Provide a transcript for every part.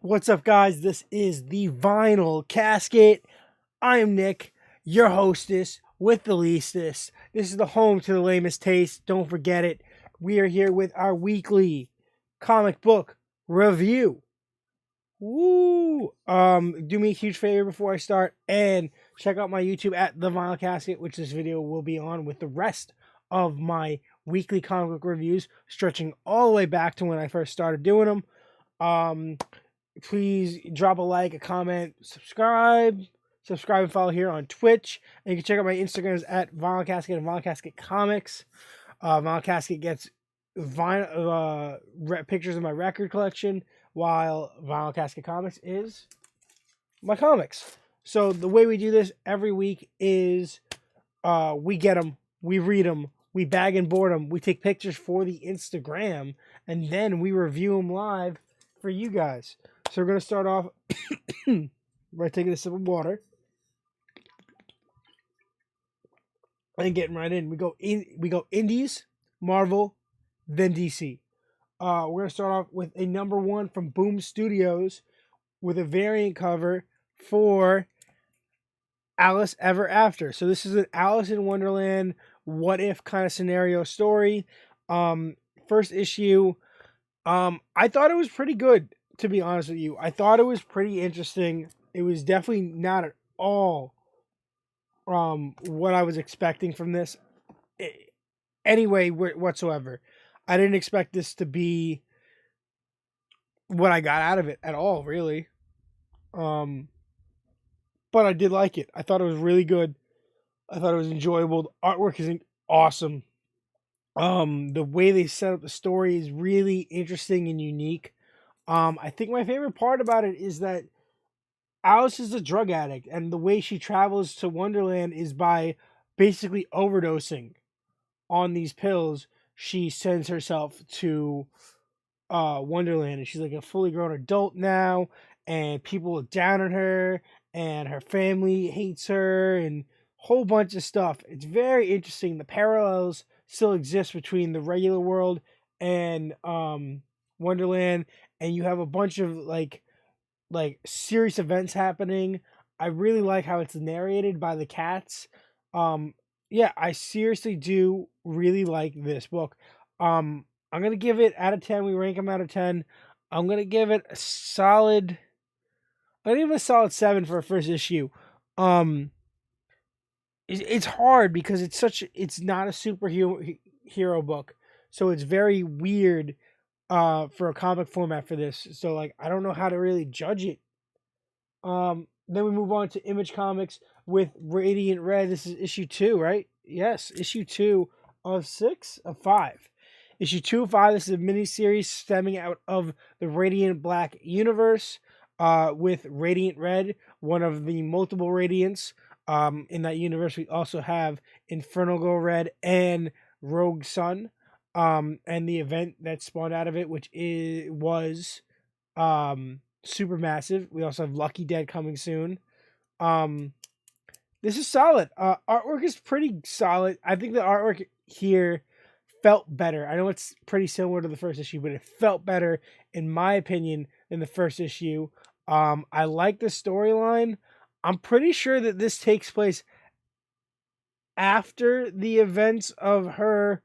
What's up, guys? This is the Vinyl Casket. I am Nick, your hostess with the leastest. This is the home to the lamest taste. Don't forget it. We are here with our weekly comic book review. Woo! Do me a huge favor before I start and check out my YouTube at the Vinyl Casket, which this video will be on with the rest of my weekly comic book reviews, stretching all the way back to when I first started doing them. Please drop a like, a comment, subscribe and follow here on Twitch. And you can check out my Instagrams at Vinyl Casket and Vinyl Casket Comics. Vinyl Casket gets pictures of my record collection, while Vinyl Casket Comics is my comics. So the way we do this every week is we get them, we read them, we bag and board them, we take pictures for the Instagram, and then we review them live for you guys. So we're going to start off by taking a sip of water and getting right in. We go Indies, Marvel, then DC. We're going to start off with a number one from Boom Studios with a variant cover for Alice Ever After. So this is an Alice in Wonderland what if kind of scenario story. First issue. I thought it was pretty good, to be honest with you. I thought it was pretty interesting. It was definitely not at all what I was expecting from this. Anyway, whatsoever. I didn't expect this to be what I got out of it at all, really. But I did like it. I thought it was really good. I thought it was enjoyable. The artwork is awesome. The way they set up the story is really interesting and unique. I think my favorite part about it is that Alice is a drug addict, and the way she travels to Wonderland is by basically overdosing on these pills. She sends herself to Wonderland, and she's like a fully grown adult now, and people look down on her, and her family hates her, and a whole bunch of stuff. It's very interesting. The parallels still exist between the regular world and Wonderland, and you have a bunch of like serious events happening. I really like how it's narrated by the cats. Yeah, I seriously do really like this book. I'm gonna give it out of 10. We rank them out of 10. I'm gonna give it a solid. I'm gonna give it a solid 7 for a first issue. It's hard because it's not a superhero book, so it's very weird for a comic format for this. So like I don't know how to really judge it. Then we move on to Image Comics with Radiant Red. This is issue 2, right? Yes, issue 2 of 6 of 5. Issue 2 of 5. This is a miniseries stemming out of the Radiant Black universe, with Radiant Red, one of the multiple Radiants. In that universe, we also have Infernal Girl Red and Rogue Sun. And the event that spawned out of it, which was Supermassive. We also have Lucky Dead coming soon. This is solid. Artwork is pretty solid. I think the artwork here felt better. I know it's pretty similar to the first issue, but it felt better, in my opinion, than the first issue. I like the storyline. I'm pretty sure that this takes place after the events of her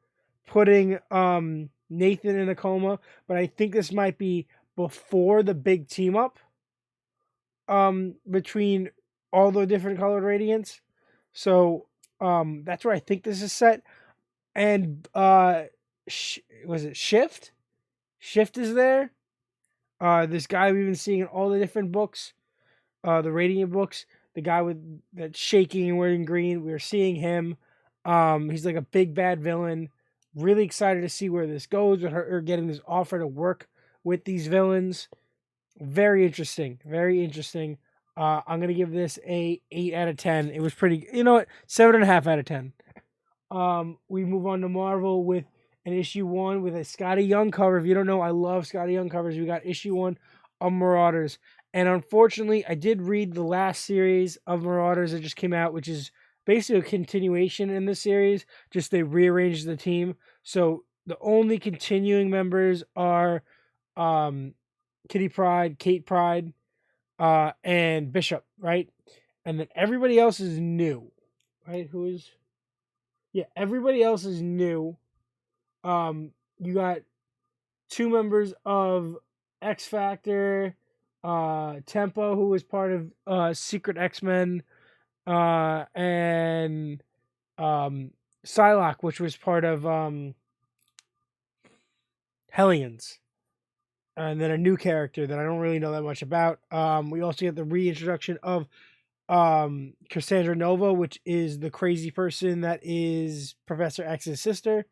putting Nathan in a coma, but I think this might be before the big team up between all the different colored radiants. So that's where I think this is set. And was it Shift? Shift is there. This guy we've been seeing in all the different books, the Radiant books, the guy with that shaking and wearing green. We're seeing him. He's like a big bad villain. Really excited to see where this goes with her getting this offer to work with these villains. Very interesting. Very interesting. I'm gonna give this a 8 out of 10. It was pretty. You know what? 7.5 out of 10. We move on to Marvel with an issue 1 with a Scotty Young cover. If you don't know, I love Scotty Young covers. We got issue 1 of Marauders, and unfortunately, I did read the last series of Marauders that just came out, which is basically a continuation in this series. Just they rearranged the team, so the only continuing members are Kitty Pryde, Kate Pryde, and Bishop, right? And then everybody else is new, right? Who is? Yeah, everybody else is new. You got two members of X Factor, Tempo, who was part of Secret X-Men, and Psylocke, which was part of Hellions. And then a new character that I don't really know that much about. We also get the reintroduction of Cassandra Nova, which is the crazy person that is Professor X's sister.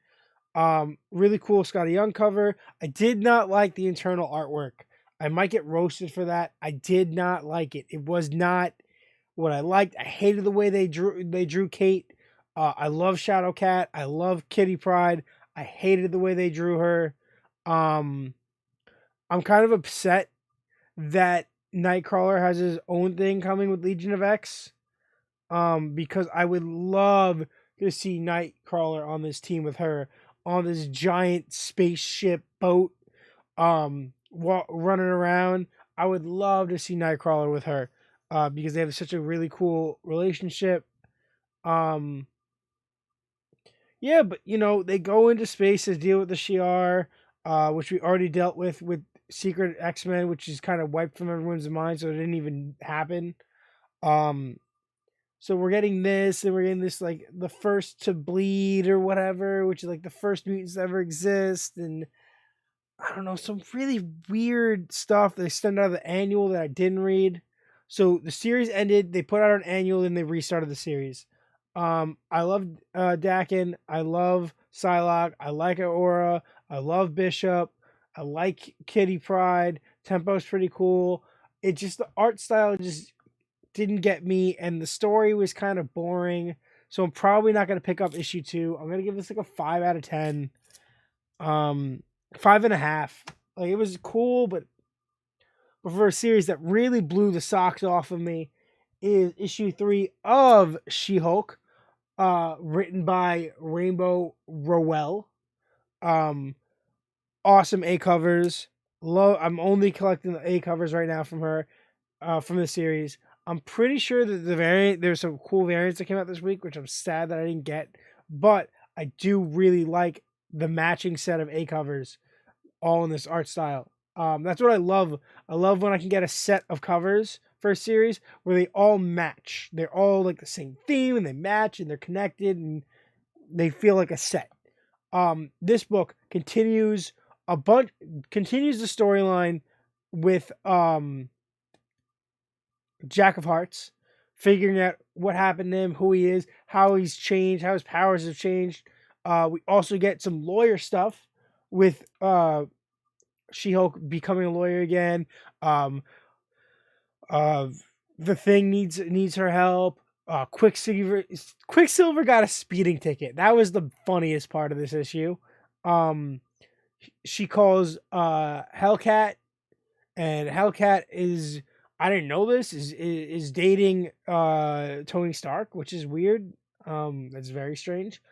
Really cool Scotty Young cover. I did not like the internal artwork. I might get roasted for that. I did not like it. It was not what I liked. I hated the way they drew Kate. I love Shadowcat. I love Kitty Pryde. I hated the way they drew her. I'm kind of upset that Nightcrawler has his own thing coming with Legion of X. Because I would love to see Nightcrawler on this team with her on this giant spaceship boat, running around. I would love to see Nightcrawler with her, because they have such a really cool relationship. Um, yeah, but they go into space to deal with the Shi'ar, which we already dealt with Secret X-Men, which is kind of wiped from everyone's mind, so it didn't even happen. So we're getting this, and we're getting this like the first to bleed or whatever, which is like the first mutants to ever exist, and I don't know, some really weird stuff they sent out of the annual that I didn't read. So the series ended, they put out an annual, and they restarted the series. I love Daken, I love Psylocke, I like Aura, I love Bishop, I like Kitty Pryde, Tempo's pretty cool. It just the art style just didn't get me, and the story was kind of boring. So I'm probably not going to pick up issue 2. I'm going to give this like a 5 out of 10. 5.5. Like, it was cool, but for a series that really blew the socks off of me is issue 3 of She-Hulk, written by Rainbow Rowell. Awesome A covers. I'm only collecting the A covers right now from her, from the series. I'm pretty sure that there's some cool variants that came out this week, which I'm sad that I didn't get, but I do really like the matching set of A covers, all in this art style. That's what I love. I love when I can get a set of covers for a series where they all match. They're all like the same theme, and they match, and they're connected, and they feel like a set. This book continues the storyline with Jack of Hearts, figuring out what happened to him, who he is, how he's changed, how his powers have changed. We also get some lawyer stuff with She-Hulk becoming a lawyer again. The Thing needs her help. Quicksilver got a speeding ticket. That was the funniest part of this issue. She calls Hellcat, and Hellcat is, I didn't know this, is dating Tony Stark, which is weird. That's very strange.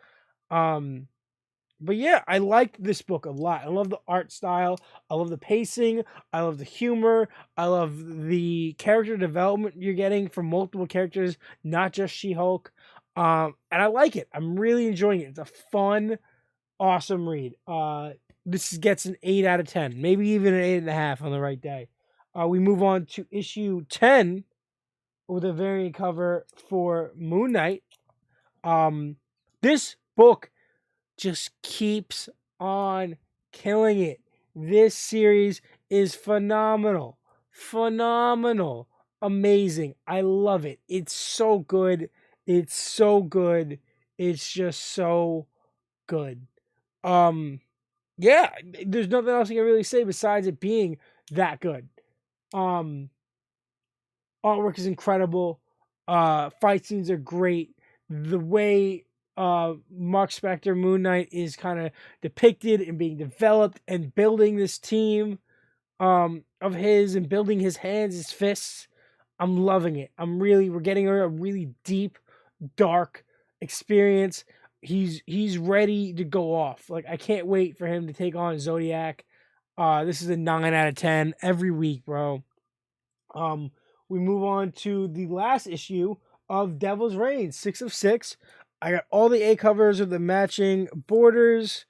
But yeah, I liked this book a lot. I love the art style. I love the pacing. I love the humor. I love the character development you're getting from multiple characters, not just She-Hulk. And I like it. I'm really enjoying it. It's a fun, awesome read. This gets an 8 out of 10, maybe even an 8.5 on the right day. We move on to issue 10 with a variant cover for Moon Knight. This book just keeps on killing it. This series is phenomenal. Phenomenal. Amazing. I love it. It's so good. It's so good. It's just so good. Yeah, there's nothing else I can really say besides it being that good. Artwork is incredible. Fight scenes are great. The way Mark Spector, Moon Knight, is kind of depicted and being developed, and building this team of his, and building his hands, his fists. I'm loving it. We're getting a really deep, dark experience. He's ready to go off. Like, I can't wait for him to take on Zodiac. This is a 9 out of 10 every week, bro. Um, we move on to the last issue of Devil's Reign, 6 of 6. I got all the A covers with the matching borders.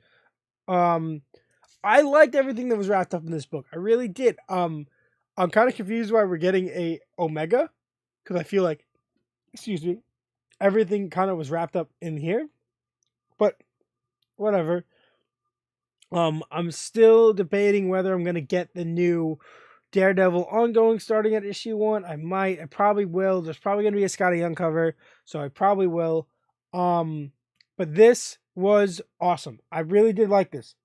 I liked everything that was wrapped up in this book. I really did. I'm kind of confused why we're getting a Omega, because I feel like, excuse me, everything kind of was wrapped up in here. But whatever. I'm still debating whether I'm gonna get the new Daredevil ongoing starting at issue 1. I might. I probably will. There's probably gonna be a Scotty Young cover, so I probably will. But this was awesome. I really did like this.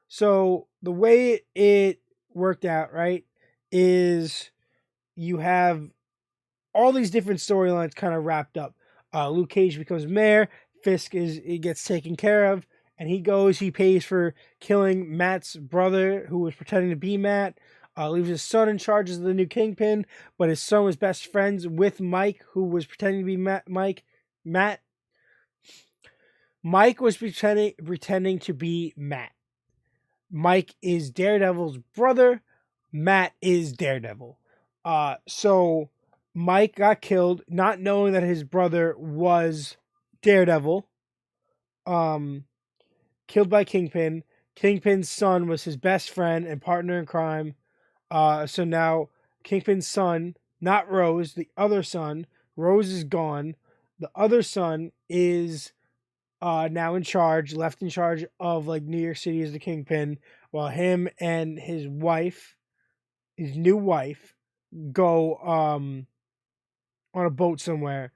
So the way it worked out, right, is you have all these different storylines kind of wrapped up. Luke Cage becomes mayor. Fisk gets taken care of, and he pays for killing Matt's brother, who was pretending to be Matt. Leaves his son in charge as the new Kingpin, but his son was best friends with Mike, who was pretending to be Matt. Mike was pretending to be Matt. Mike is Daredevil's brother. Matt is Daredevil. So Mike got killed, not knowing that his brother was Daredevil. Killed by Kingpin. Kingpin's son was his best friend and partner in crime. So now Kingpin's son, not Rose, the other son, Rose is gone. The other son is now in charge, left in charge of like New York City as the Kingpin, while him and his wife, his new wife, go on a boat somewhere.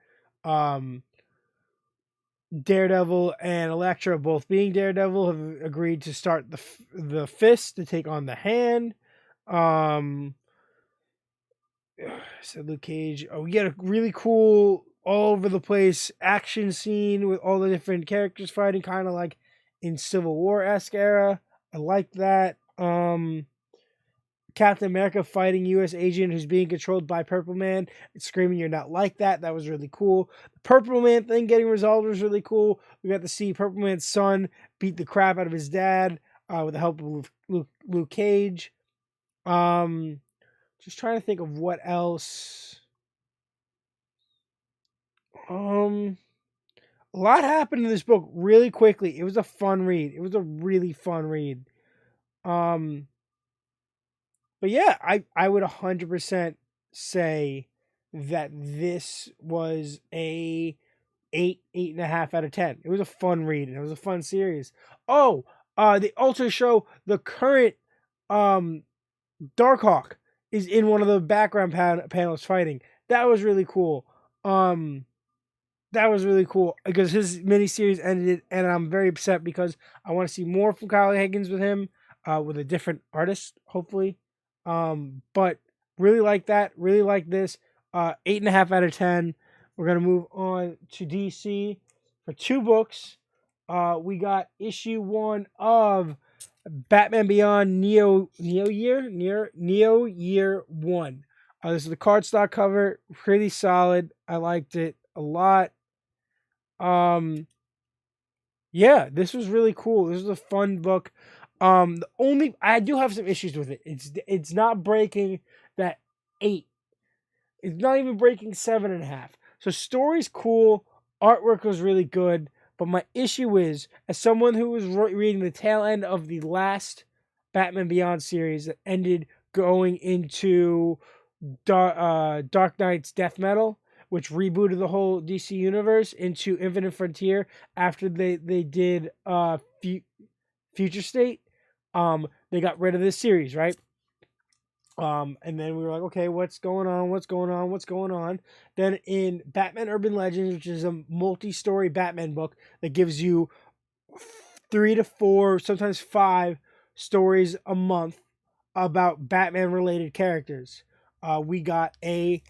Daredevil and Elektra, both being Daredevil, have agreed to start the Fist to take on the Hand. Said Luke Cage. Oh, we get a really cool, all over the place action scene with all the different characters fighting, kind of like in Civil War-esque era. I like that. Captain America fighting U.S. agent who's being controlled by Purple Man and screaming, "You're not like that." That was really cool. The Purple Man thing getting resolved was really cool. We got to see Purple Man's son beat the crap out of his dad with the help of Luke Cage. Just trying to think of what else. A lot happened in this book really quickly. It was a fun read. It was a really fun read. But yeah, I would 100% say that this was a 8.5 out of 10. It was a fun read and it was a fun series. Oh, they also show the current Darkhawk is in one of the background panels fighting. That was really cool. That was really cool because his miniseries ended, and I'm very upset because I want to see more from Kyle Higgins with him, with a different artist, hopefully. But really like that. Really like this. 8.5 out of 10. We're gonna move on to DC for 2 books. We got issue 1 of Batman Beyond Neo Year 1. This is the cardstock cover, pretty solid. I liked it a lot. Yeah, this was really cool. This was a fun book. The only I do have some issues with it. It's not breaking that 8. It's not even breaking 7.5. So story's cool, artwork was really good, but my issue is, as someone who was reading the tail end of the last Batman Beyond series that ended going into Dark Knight's Death Metal, which rebooted the whole DC universe into Infinite Frontier after they did Future State. They got rid of this series, right? And then we were like, okay, what's going on? Then in Batman Urban Legends, which is a multi-story Batman book that gives you 3 to 4, sometimes 5 stories a month about Batman-related characters. We got a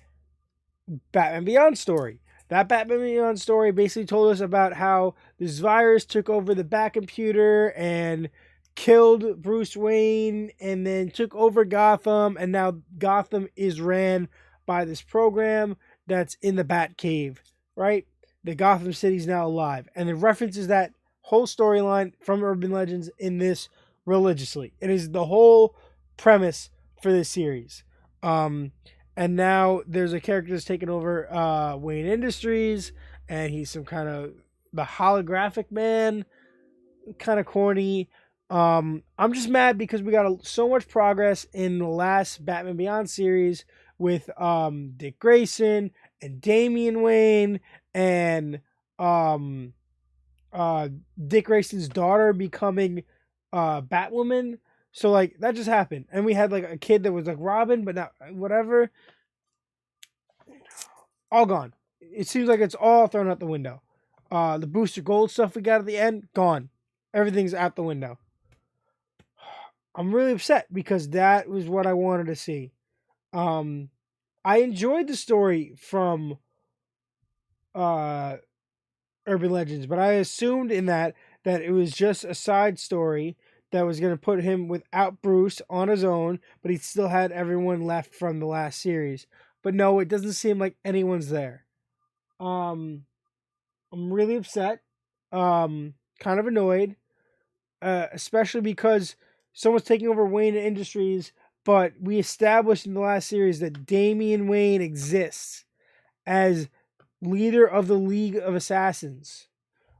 Batman Beyond story. That Batman Beyond story basically told us about how this virus took over the Batcomputer and killed Bruce Wayne and then took over Gotham, and now Gotham is ran by this program that's in the Batcave, right? The Gotham City's now alive. And it references that whole storyline from Urban Legends in this religiously. It is the whole premise for this series. Um, and now there's a character that's taken over Wayne Industries, and he's some kind of the holographic man, kind of corny. I'm just mad because we got so much progress in the last Batman Beyond series with Dick Grayson and Damian Wayne and um, Dick Grayson's daughter becoming Batwoman. So like that just happened, and we had like a kid that was like Robin, but not whatever. All gone. It seems like it's all thrown out the window. The Booster Gold stuff we got at the end, gone. Everything's out the window. I'm really upset because that was what I wanted to see. I enjoyed the story from uh, Urban Legends, but I assumed in that it was just a side story that was going to put him without Bruce on his own, but he still had everyone left from the last series. But no, it doesn't seem like anyone's there. I'm really upset. Kind of annoyed, especially because someone's taking over Wayne Industries, but we established in the last series that Damian Wayne exists as leader of the League of Assassins.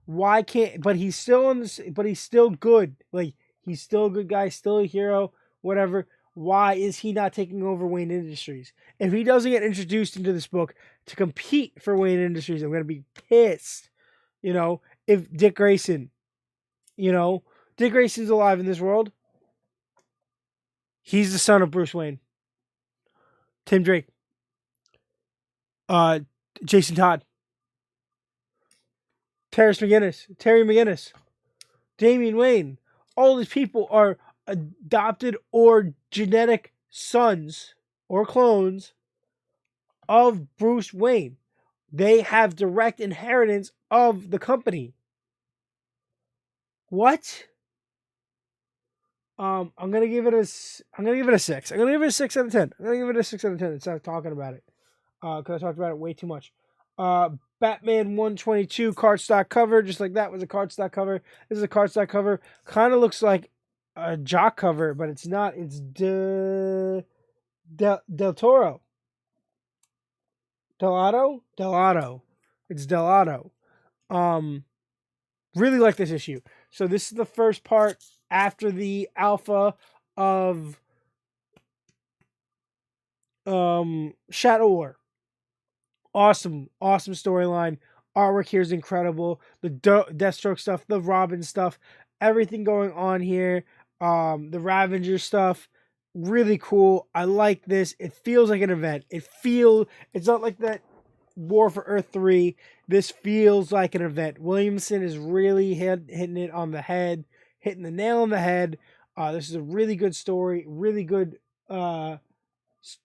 Why can't? But he's still on this. But he's still good. Like he's still a good guy, still a hero, whatever. Why is he not taking over Wayne Industries? If he doesn't get introduced into this book to compete for Wayne Industries, I'm gonna be pissed. You know, if Dick Grayson, Dick Grayson's alive in this world. He's the son of Bruce Wayne. Tim Drake. Uh, Jason Todd. Terry McGinnis. Damian Wayne. All these people are adopted or genetic sons or clones of Bruce Wayne. They have direct inheritance of the company. What? I'm gonna give it a 6. I'm gonna give it a 6 out of 10. I'm gonna give it a 6 out of 10 instead of talking about it. Because I talked about it way too much. Batman 122 cardstock cover, just like that was a cardstock cover. This is a cardstock cover. Kind of looks like a jock cover, but it's not. It's Del Toro. Delato. It's Delato. Really like this issue. So this is the first part after the alpha of Shadow War. Awesome storyline. Artwork here is incredible. The Deathstroke stuff, the Robin stuff, everything going on here. The Ravager stuff, really cool. I like this. It feels like an event. It's not like that War for Earth 3. This feels like an event. Williamson is really hitting it on the head, hitting the nail on the head. This is a really good story, really good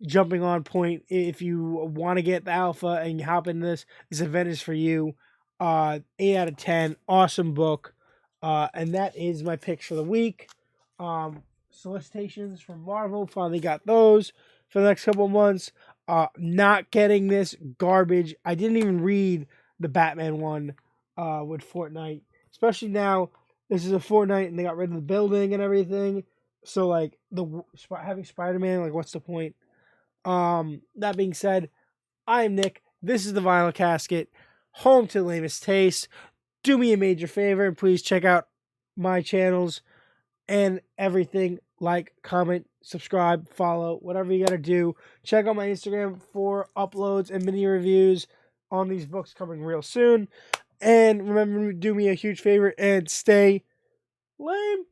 jumping on point. If you want to get the alpha and you hop in this event is for you. 8 out of 10. Awesome book. And that is my picks for the week. Solicitations from Marvel, finally got those for the next couple of months. Not getting this garbage. I didn't even read the Batman one with Fortnite, especially now. This is a Fortnite and they got rid of the building and everything. So like having Spider-Man, like what's the point? That being said, I'm Nick. This is the Vinyl Casket, home to the lamest taste. Do me a major favor and please check out my channels and everything. Like, comment, subscribe, follow, whatever you gotta do. Check out my Instagram for uploads and mini reviews on these books coming real soon. And remember to do me a huge favor and stay lame.